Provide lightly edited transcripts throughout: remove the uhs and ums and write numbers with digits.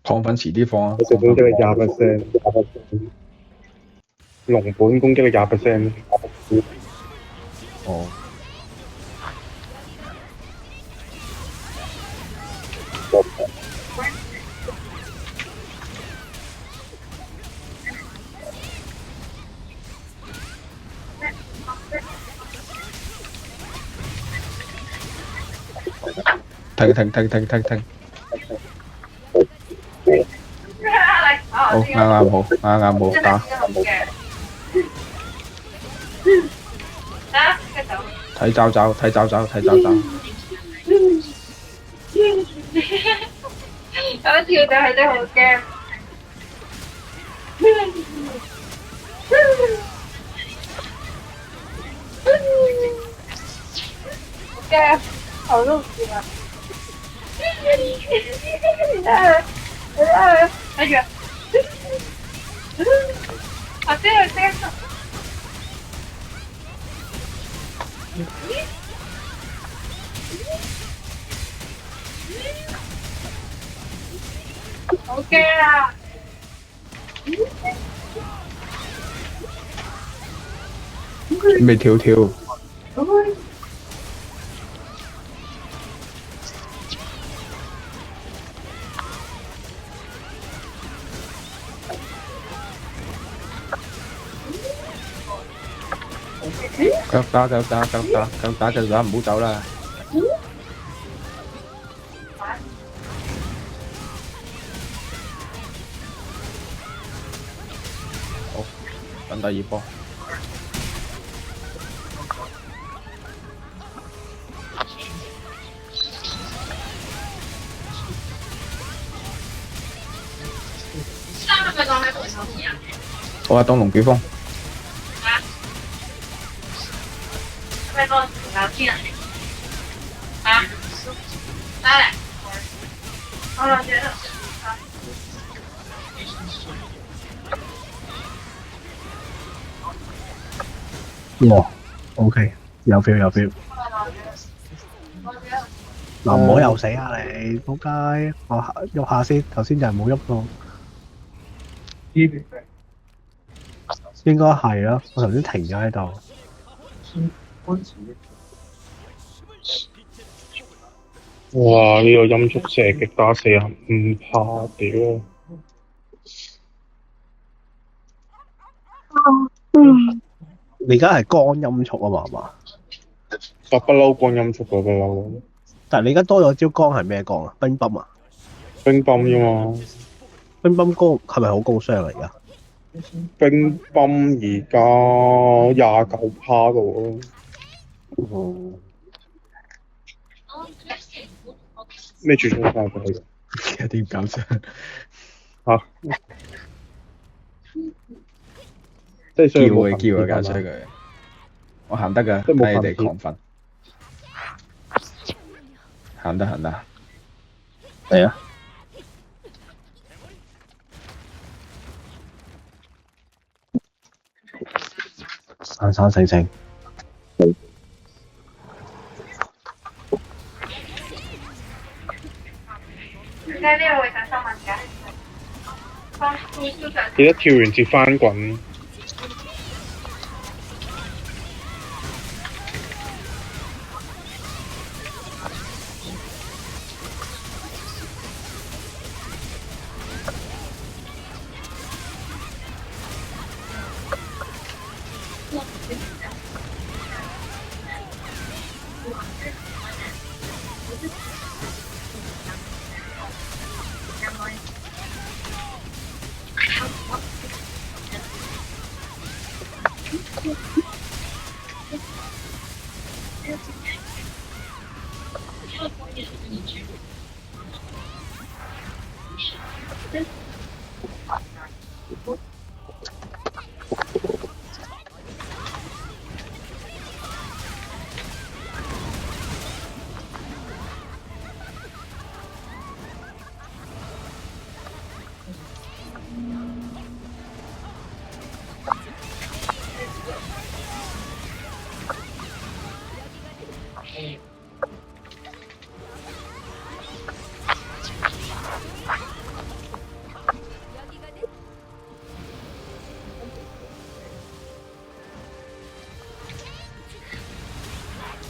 亢奮遲啲放啊！佢食攻擊力20%，龍本攻擊力20%。哦，停！好啱打。睇爪爪。有一跳就係真係好驚。好驚，頭都唔掂啊！睇住啊！我知佢驚。好驚啊！準備跳。腳打，唔好走啦！好，等第二波。我係當龍捲風。係咪當聊天啊？啊？得嘞。我兩隻都。哇 ，OK，有 feel。嗱，唔好又死啊你，仆街！我喐下先，頭先就係冇喐到。應該係咯，我頭先停咗喺度。哇！呢個音速射擊打死人唔怕屌！你而家係光音速啊嘛，係嘛？我不嬲光音速嘅不嬲。但係你而家多咗招光係咩光啊？冰泵啊？冰泵啫嘛。冰泵光係咪好高傷啊？而家？冰泵而家29%度咯。咩轉速快過去嘅？有啲搞笑。嚇！即係叫佢搞衰佢。我行得㗎，睇你哋亢奮。行得。嚟啊！生性。點解呢個會上新聞㗎？記得跳完接翻滾。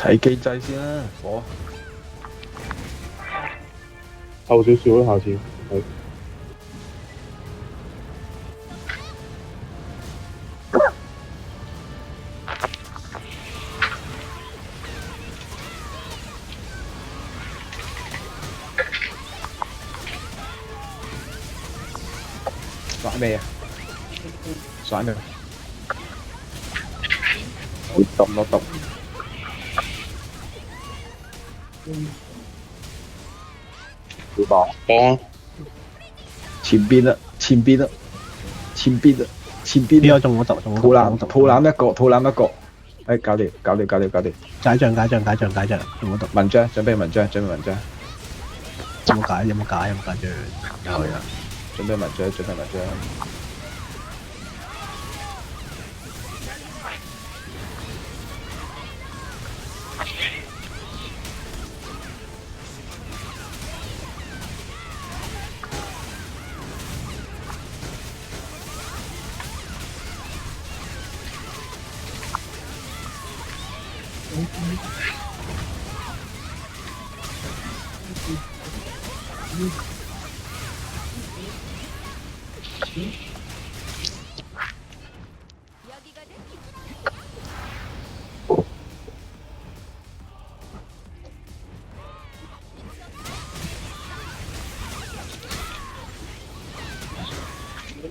睇機制先啦，火後少少啦，下次係耍咩啊？耍咩？落毒。講啊！前邊啦，前邊啦，前邊啦，前呢邊啦。個中我毒，中我肚腩，毒，肚腩一個，肚腩一個。哎，搞掂，搞掂，搞掂，搞掂。解象，解象，解象，解象，中我毒。文章，準備文章，準備文章，有冇解？有冇解？有冇解象？有啊。準備文章，準備文章。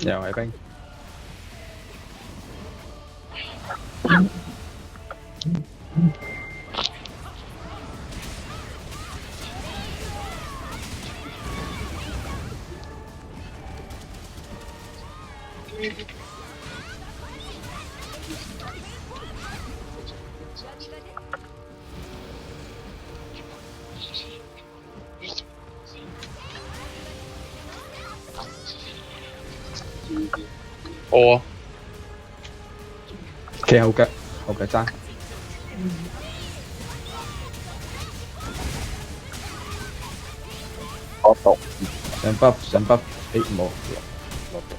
又係兵。我啊！企後腳，後腳爭。我毒。上 buff，上 buff，誒冇落毒，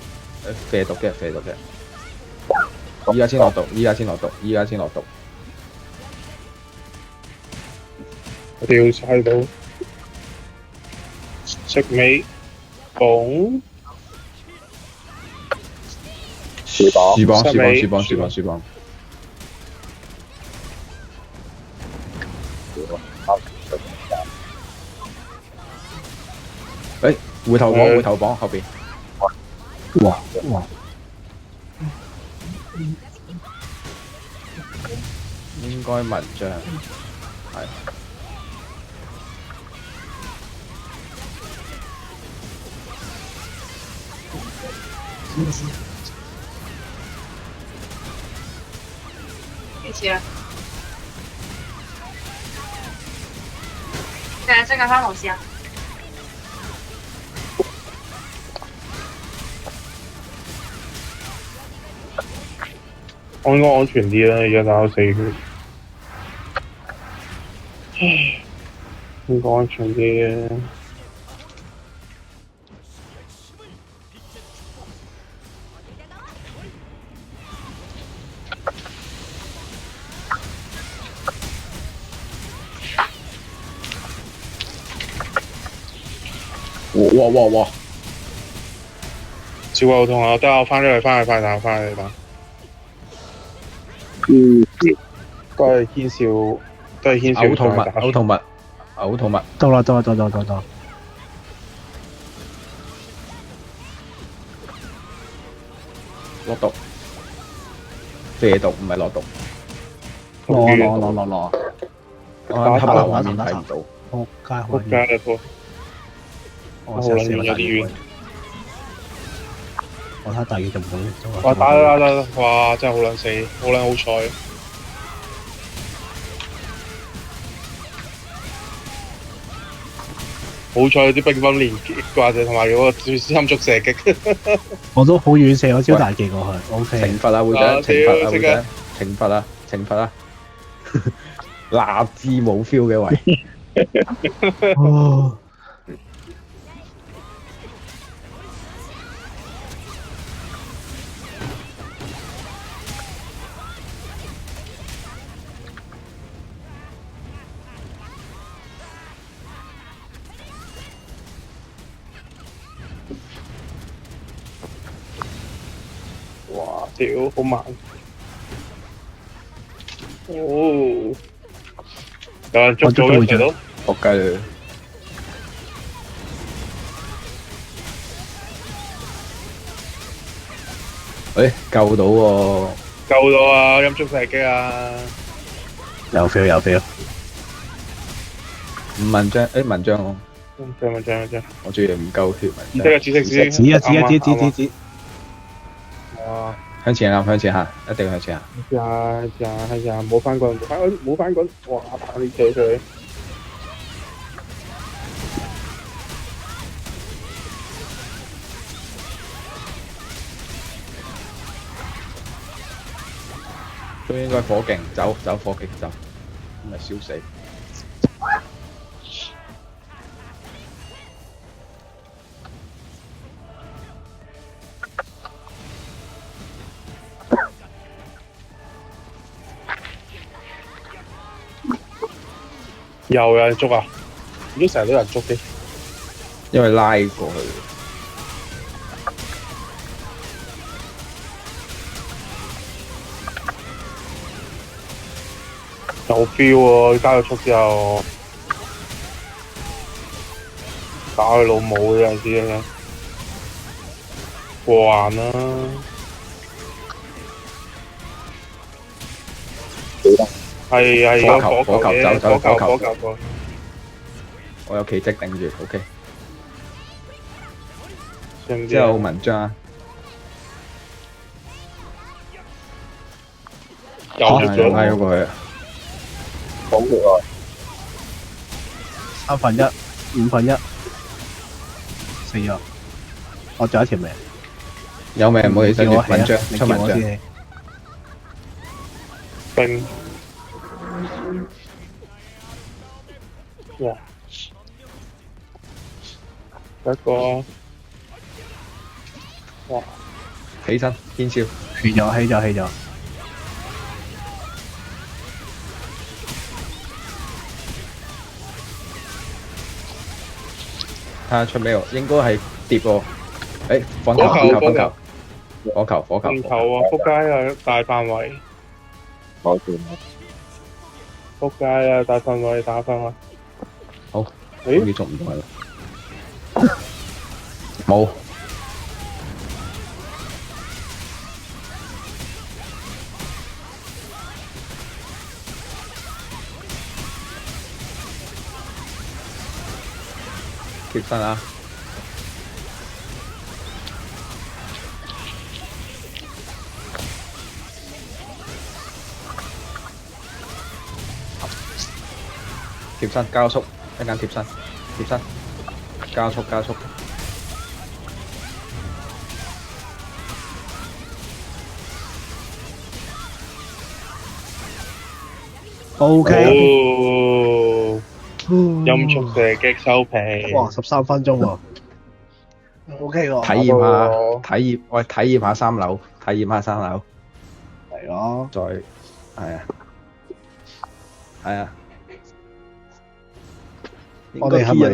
射毒嘅，射毒嘅。依家先落毒，依家先落毒，依家先落毒。我哋要猜到食尾綁樹綁，樹綁，樹綁，失尾樹綁，樹綁，樹綁。誒，回頭綁，回頭綁後邊。哇哇！應該文章係。一起了。对，这个放某些。我應該安全啲啦，而家打到4血。唉，應該安全啲啊！哇！小鬼好痛啊！得我翻咗嚟，翻嚟打。都係軒少，都係軒少嘔吐物，再打。嘔吐物，嘔吐物。到啦，到。落毒，射毒唔係落毒。落。我喺黑白畫面睇唔到。仆街，仆好街啦都！我好撚遠有啲遠。我睇第二就唔好。哇！打！哇！真係好撚死，好撚好彩。好彩啲乒乓連掛住同埋嗰個心觸射擊。我都好遠射，我招大技過去。O K。懲罰啊會長，懲罰啊！立志冇 feel 嘅位。哦。屌好慢。哦，有人捉咗一齊都。仆街。誒，救到喎！救到啊！陰燭射擊啊！有 feel 有 feel。五文章，誒文章張，我仲以為唔夠血唔文章。得啊！紫色指。哇！向前行，向前行，一定要向前行。係啊！冇翻滾，冇翻滾！哇！打你企佢。都應該火勁，走火勁走，唔係燒死。又有人捉啊！而家成日都有人捉嘅。因為拉過去。有 feel 喎！加咗速之後，打佢老母嘅有陣時啊！過環啦！係火球，我有奇蹟頂住 ，OK。之之後文章，又捉咗拉咗過去。好熱啊1/3、1/5，死咗。我仲有一條命。有命唔好意思，文文章你出文章。叫我先。冰。哇！一個。哇！起身，天超。起咗。睇下出咩喎？應該係跌喎。誒，火球。火球！仆街啊！大範圍。仆街啊！大範圍打返啊！好，誒你捉唔到啦。冇。貼身啊！貼身加速，一間貼身，加速。OK。哦，陰燭射擊收皮。哇！13分鐘喎。OK 喎。體驗下3樓，係咯。再係啊。我哋係咪？